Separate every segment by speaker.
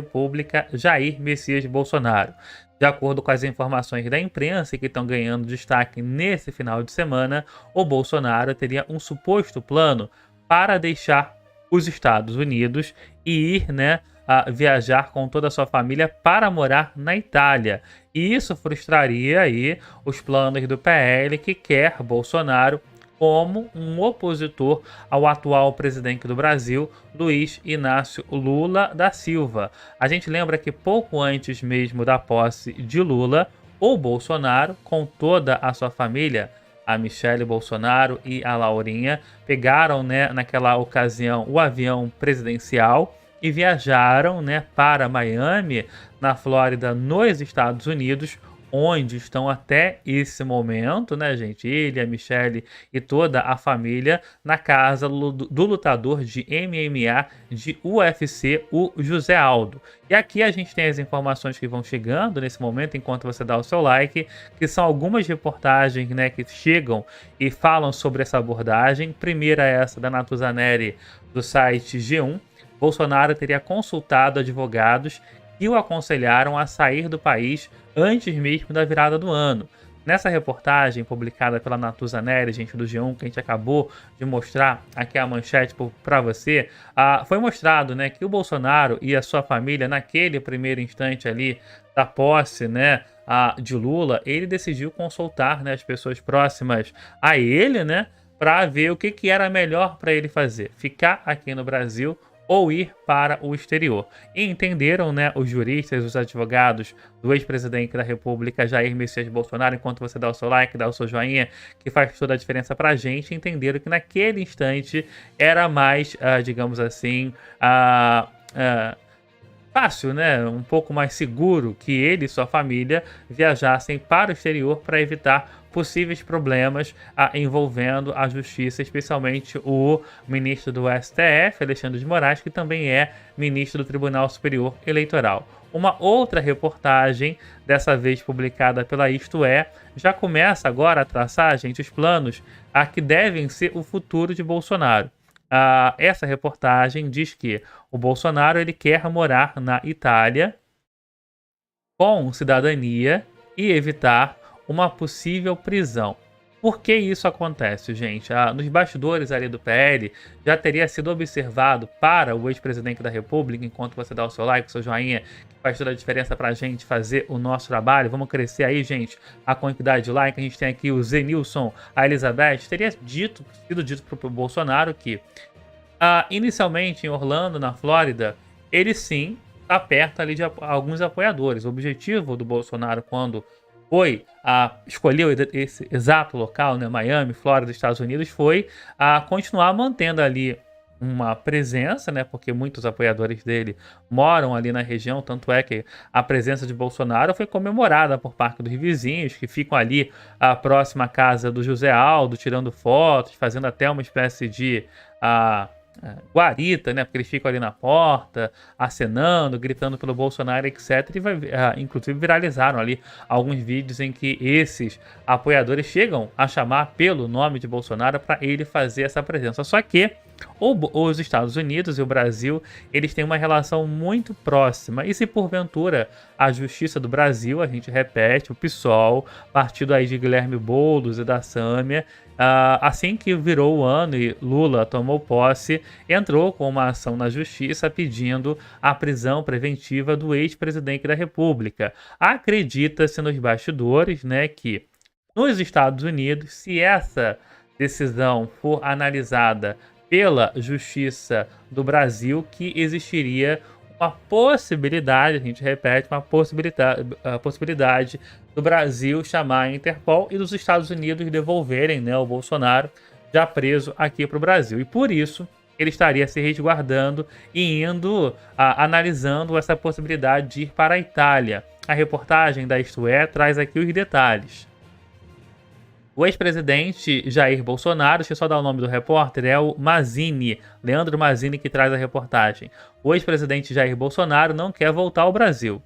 Speaker 1: República, Jair Messias Bolsonaro. De acordo com as informações da imprensa que estão ganhando destaque nesse final de semana, o Bolsonaro teria um suposto plano para deixar os Estados Unidos e ir, a viajar com toda a sua família para morar na Itália. E isso frustraria aí os planos do PL, que quer Bolsonaro como um opositor ao atual presidente do Brasil, Luiz Inácio Lula da Silva. A gente lembra que pouco antes mesmo da posse de Lula, o Bolsonaro, com toda a sua família, a Michele Bolsonaro e a Laurinha, pegaram, naquela ocasião, o avião presidencial e viajaram, para Miami, na Flórida, nos Estados Unidos, onde estão até esse momento, gente? Ele, a Michele e toda a família na casa do lutador de MMA de UFC, o José Aldo. E aqui a gente tem as informações que vão chegando nesse momento, enquanto você dá o seu like, que são algumas reportagens, que chegam e falam sobre essa abordagem. Primeira é essa da Natuzaneri, do site G1. Bolsonaro teria consultado advogados que o aconselharam a sair do país antes mesmo da virada do ano. Nessa reportagem publicada pela Natuzaneri, gente, do G1, que a gente acabou de mostrar aqui a manchete para você, foi mostrado, que o Bolsonaro e a sua família, naquele primeiro instante ali da posse, de Lula, ele decidiu consultar, as pessoas próximas a ele, para ver o que era melhor para ele fazer: ficar aqui no Brasil ou ir para o exterior. E entenderam, os juristas, os advogados do ex-presidente da República, Jair Messias Bolsonaro, enquanto você dá o seu like, dá o seu joinha, que faz toda a diferença pra gente, entenderam que naquele instante era mais, digamos assim, fácil, um pouco mais seguro que ele e sua família viajassem para o exterior para evitar possíveis problemas envolvendo a justiça, especialmente o ministro do STF, Alexandre de Moraes, que também é ministro do Tribunal Superior Eleitoral. Uma outra reportagem, dessa vez publicada pela Isto É, já começa agora a traçar, gente, os planos que devem ser o futuro de Bolsonaro. Essa reportagem diz que o Bolsonaro ele quer morar na Itália com cidadania e evitar uma possível prisão. Por que isso acontece, gente? Nos bastidores ali do PL, já teria sido observado para o ex-presidente da República, enquanto você dá o seu like, o seu joinha, que faz toda a diferença para a gente fazer o nosso trabalho. Vamos crescer aí, gente, a quantidade de like. A gente tem aqui o Zenilson, a Elizabeth. Teria sido dito para o Bolsonaro que, inicialmente em Orlando, na Flórida, ele sim está perto ali de alguns apoiadores. O objetivo do Bolsonaro, quando escolheu esse exato local, Miami, Flórida, Estados Unidos, foi continuar mantendo ali uma presença, porque muitos apoiadores dele moram ali na região, tanto é que a presença de Bolsonaro foi comemorada por parte dos vizinhos, que ficam ali próxima à casa do José Aldo, tirando fotos, fazendo até uma espécie de guarita, porque eles ficam ali na porta, acenando, gritando pelo Bolsonaro, etc. E inclusive viralizaram ali alguns vídeos em que esses apoiadores chegam a chamar pelo nome de Bolsonaro para ele fazer essa presença. Só que os Estados Unidos e o Brasil, eles têm uma relação muito próxima. E se porventura a Justiça do Brasil, a gente repete, o PSOL, partido aí de Guilherme Boulos e da Sâmia, assim que virou o ano e Lula tomou posse, entrou com uma ação na Justiça pedindo a prisão preventiva do ex-presidente da República. Acredita-se nos bastidores, que nos Estados Unidos, se essa decisão for analisada pela Justiça do Brasil, que existiria uma possibilidade, a gente repete, uma possibilidade do Brasil chamar a Interpol e dos Estados Unidos devolverem, o Bolsonaro já preso aqui para o Brasil. E por isso ele estaria se resguardando e indo, analisando essa possibilidade de ir para a Itália. A reportagem da Isto É traz aqui os detalhes. O ex-presidente Jair Bolsonaro, deixa eu só dar o nome do repórter, é o Mazzini, Leandro Mazzini, que traz a reportagem. O ex-presidente Jair Bolsonaro não quer voltar ao Brasil.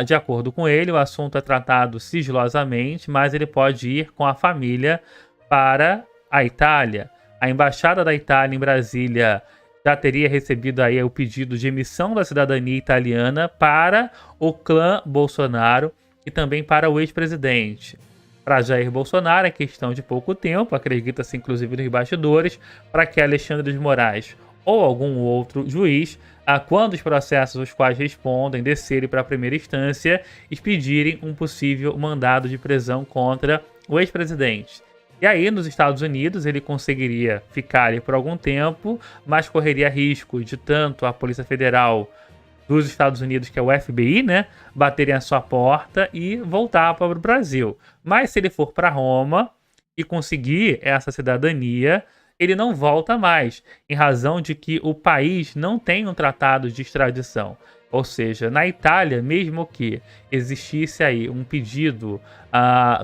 Speaker 1: De acordo com ele, o assunto é tratado sigilosamente, mas ele pode ir com a família para a Itália. A Embaixada da Itália em Brasília já teria recebido aí o pedido de emissão da cidadania italiana para o clã Bolsonaro e também para o ex-presidente. Para Jair Bolsonaro é questão de pouco tempo, acredita-se inclusive nos bastidores, para que Alexandre de Moraes ou algum outro juiz, quando os processos os quais respondem descerem para a primeira instância, expedirem um possível mandado de prisão contra o ex-presidente. E aí, nos Estados Unidos, ele conseguiria ficar ali por algum tempo, mas correria risco de tanto a Polícia Federal dos Estados Unidos, que é o FBI, né, baterem a sua porta e voltar para o Brasil. Mas se ele for para Roma e conseguir essa cidadania, ele não volta mais, em razão de que o país não tem um tratado de extradição. Ou seja, na Itália, mesmo que existisse aí um pedido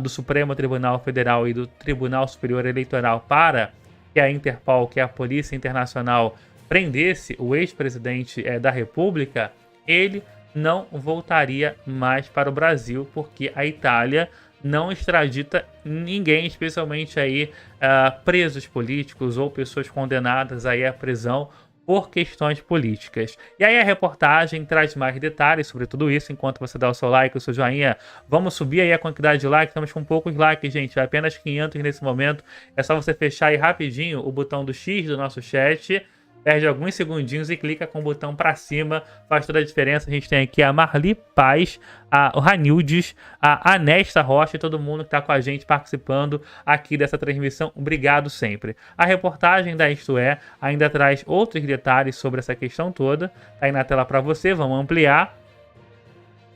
Speaker 1: do Supremo Tribunal Federal e do Tribunal Superior Eleitoral para que a Interpol, que é a Polícia Internacional, prendesse o ex-presidente da República, ele não voltaria mais para o Brasil, porque a Itália não extradita ninguém, especialmente aí presos políticos ou pessoas condenadas aí à prisão por questões políticas. E aí a reportagem traz mais detalhes sobre tudo isso. Enquanto você dá o seu like, o seu joinha, vamos subir aí a quantidade de likes. Estamos com poucos likes, gente, apenas 500 nesse momento. É só você fechar aí rapidinho o botão do X do nosso chat, perde alguns segundinhos e clica com o botão para cima, faz toda a diferença. A gente tem aqui a Marli Paz, o Ranildes, a Nesta Rocha e todo mundo que está com a gente participando aqui dessa transmissão. Obrigado sempre. A reportagem da Isto É ainda traz outros detalhes sobre essa questão toda. Tá aí na tela para você, vamos ampliar.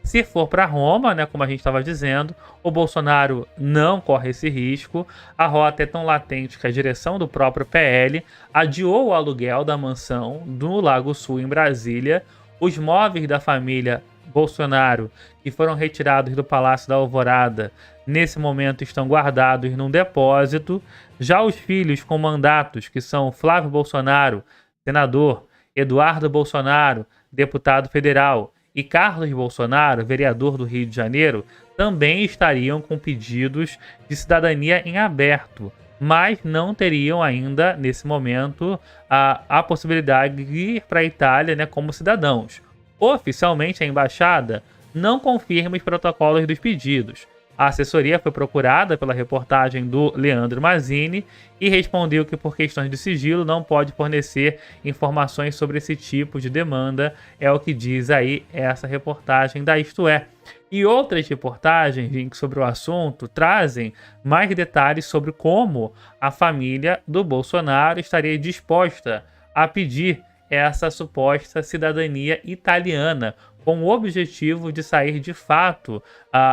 Speaker 1: Se for para Roma, né, como a gente estava dizendo, o Bolsonaro não corre esse risco. A rota é tão latente que a direção do próprio PL adiou o aluguel da mansão do Lago Sul, em Brasília. Os móveis da família Bolsonaro, que foram retirados do Palácio da Alvorada, nesse momento estão guardados num depósito. Já os filhos com mandatos, que são Flávio Bolsonaro, senador, Eduardo Bolsonaro, deputado federal, e Carlos Bolsonaro, vereador do Rio de Janeiro, também estariam com pedidos de cidadania em aberto, mas não teriam ainda, nesse momento, a possibilidade de ir para a Itália, né, como cidadãos. Oficialmente, a embaixada não confirma os protocolos dos pedidos. A assessoria foi procurada pela reportagem do Leandro Mazzini e respondeu que, por questões de sigilo, não pode fornecer informações sobre esse tipo de demanda. É o que diz aí essa reportagem da Isto É. E outras reportagens sobre o assunto trazem mais detalhes sobre como a família do Bolsonaro estaria disposta a pedir essa suposta cidadania italiana, com o objetivo de sair de fato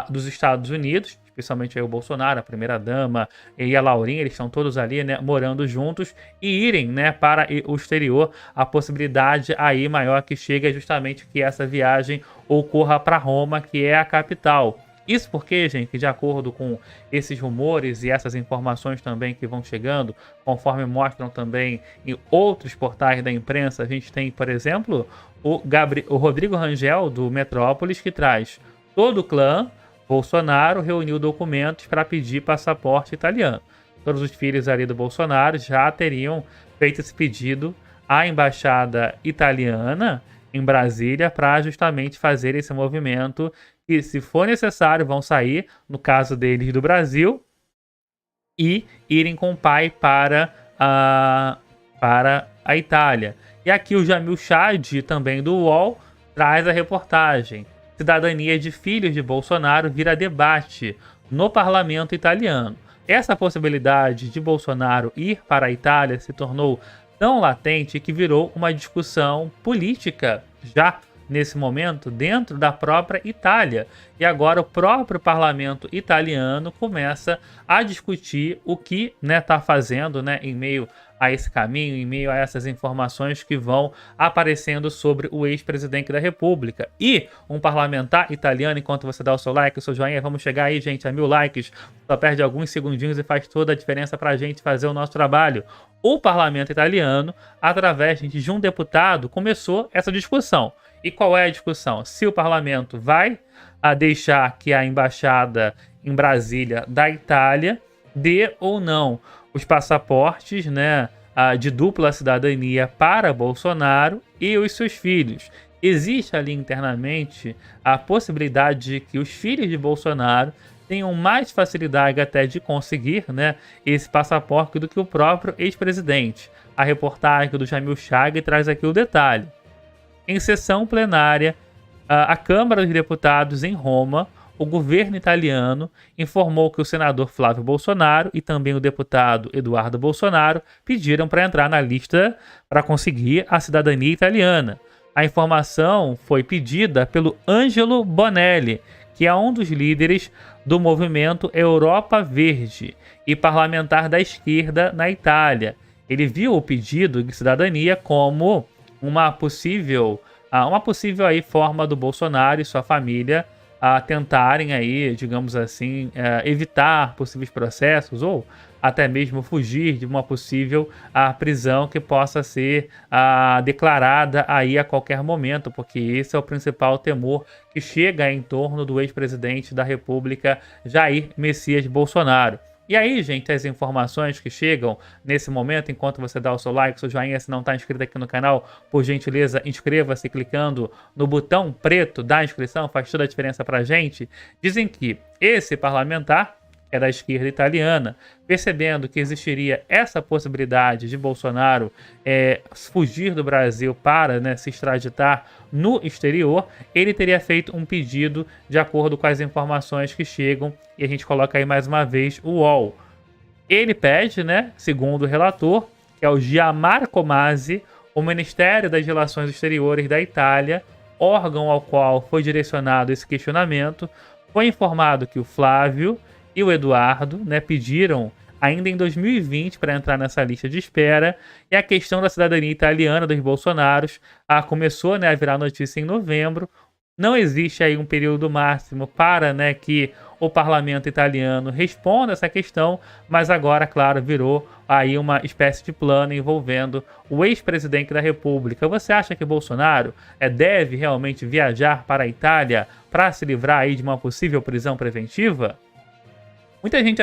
Speaker 1: dos Estados Unidos, especialmente aí o Bolsonaro, a primeira-dama e a Laurinha, eles estão todos ali, né, morando juntos, e irem, né, para o exterior. A possibilidade aí maior que chega é justamente que essa viagem ocorra para Roma, que é a capital. Isso porque, gente, de acordo com esses rumores e essas informações também que vão chegando, conforme mostram também em outros portais da imprensa, a gente tem, por exemplo, o Rodrigo Rangel, do Metrópolis, que traz: todo o clã Bolsonaro reuniu documentos para pedir passaporte italiano. Todos os filhos ali do Bolsonaro já teriam feito esse pedido à embaixada italiana em Brasília para justamente fazer esse movimento, e, se for necessário, vão sair, no caso deles, do Brasil e irem com o pai para a Itália. E aqui o Jamil Chad, também do UOL, traz a reportagem: cidadania de filhos de Bolsonaro vira debate no parlamento italiano. Essa possibilidade de Bolsonaro ir para a Itália se tornou tão latente que virou uma discussão política já nesse momento dentro da própria Itália. E agora o próprio parlamento italiano começa a discutir o que está fazendo, né, em meio a esse caminho, em meio a essas informações que vão aparecendo sobre o ex-presidente da República. E um parlamentar italiano, enquanto você dá o seu like, o seu joinha, vamos chegar aí, gente, a 1000 likes, só perde alguns segundinhos e faz toda a diferença para a gente fazer o nosso trabalho. O parlamento italiano, através de um deputado, começou essa discussão. E qual é a discussão? Se o parlamento vai deixar que a embaixada em Brasília da Itália dê ou não os passaportes, né, de dupla cidadania para Bolsonaro e os seus filhos. Existe ali internamente a possibilidade de que os filhos de Bolsonaro tenham mais facilidade até de conseguir, né, esse passaporte do que o próprio ex-presidente. A reportagem do Jamil Chag traz aqui o detalhe. Em sessão plenária, a Câmara dos Deputados em Roma, o governo italiano informou que o senador Flávio Bolsonaro e também o deputado Eduardo Bolsonaro pediram para entrar na lista para conseguir a cidadania italiana. A informação foi pedida pelo Angelo Bonelli, que é um dos líderes do movimento Europa Verde e parlamentar da esquerda na Itália. Ele viu o pedido de cidadania como uma possível aí forma do Bolsonaro e sua família tentarem aí, digamos assim, evitar possíveis processos ou até mesmo fugir de uma possível prisão que possa ser declarada aí a qualquer momento, porque esse é o principal temor que chega em torno do ex-presidente da República, Jair Messias Bolsonaro. E aí, gente, as informações que chegam nesse momento, enquanto você dá o seu like, seu joinha, se não está inscrito aqui no canal, por gentileza, inscreva-se clicando no botão preto da inscrição, faz toda a diferença pra gente. Dizem que esse parlamentar é da esquerda italiana, percebendo que existiria essa possibilidade de Bolsonaro fugir do Brasil para, né, se extraditar no exterior, ele teria feito um pedido de acordo com as informações que chegam, e a gente coloca aí mais uma vez o UOL. Ele pede, né, segundo o relator, que é o Gianmarco Masi, o Ministério das Relações Exteriores da Itália, órgão ao qual foi direcionado esse questionamento, foi informado que o Flávio e o Eduardo, né, pediram ainda em 2020 para entrar nessa lista de espera, e a questão da cidadania italiana dos Bolsonaros começou, né, a virar notícia em novembro. Não existe aí um período máximo para, né, que o parlamento italiano responda essa questão, mas agora, claro, virou aí uma espécie de plano envolvendo o ex-presidente da República. Você acha que Bolsonaro deve realmente viajar para a Itália para se livrar aí de uma possível prisão preventiva? Muita gente